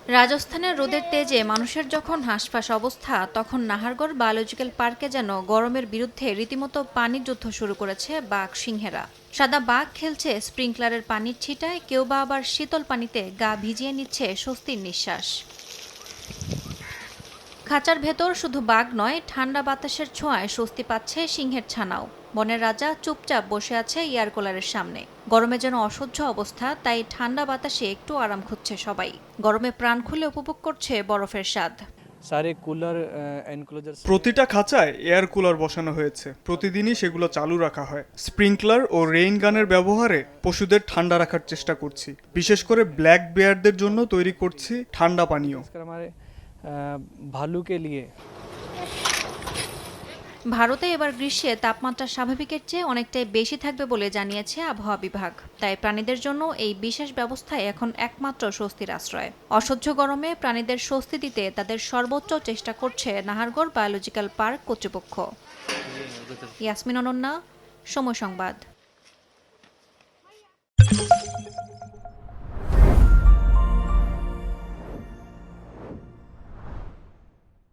রাজস্থানের রোদের তেজে মানুষের যখন হাঁসফাঁস অবস্থা, তখন নাহারগড় বায়োলজিক্যাল পার্কে যেন গরমের বিরুদ্ধে রীতিমতো পানির যুদ্ধ শুরু করেছে বাঘ সিংহেরা। সাদা বাঘ খেলছে স্প্রিংকলারের পানির ছিটায়, কেউ বা আবার শীতল পানিতে গা ভিজিয়ে নিচ্ছে স্বস্তির নিঃশ্বাস। খাঁচার ভেতর শুধু বাঘ নয়, ঠান্ডা বাতাসের ছোঁয়ায় স্বস্তি পাচ্ছে সিংহের ছানাও। বনের রাজা চুপচাপ বসে আছে এয়ার কুলারের সামনে। গরমে যেন অসহ্য অবস্থা, তাই ঠান্ডা বাতাসে একটু আরাম খুঁজছে সবাই। গরমে প্রাণ খুলে উপভোগ করছে বরফের স্বাদ। सारे कूलर एनक्लोजर প্রতিটা খাঁচায় এয়ার কুলার বসানো হয়েছে। প্রতিদিনই সেগুলো চালু রাখা হয়। স্প্রিংকলার ও রেইন গানের ব্যবহারে পশুদের ঠান্ডা রাখার চেষ্টা করছি। বিশেষ করে ব্ল্যাক বেয়ারদের জন্য তৈরি করছি ঠান্ডা পানীয়। हमारे भालू के लिए। ভারতে এবার গ্রীষ্মে তাপমাত্রা স্বাভাবিকের চেয়ে অনেকটাই বেশি থাকবে বলে জানিয়েছে আবহাওয়া বিভাগ। তাই প্রাণীদের জন্য এই বিশেষ ব্যবস্থায় এখন একমাত্র স্বস্তির আশ্রয়। অসহ্য গরমে প্রাণীদের স্বস্তি দিতে তাদের সর্বোচ্চ চেষ্টা করছে নাহারগড় বায়োলজিক্যাল পার্ক কর্তৃপক্ষ। ইয়াসমিন অনন্যা, সময় সংবাদ।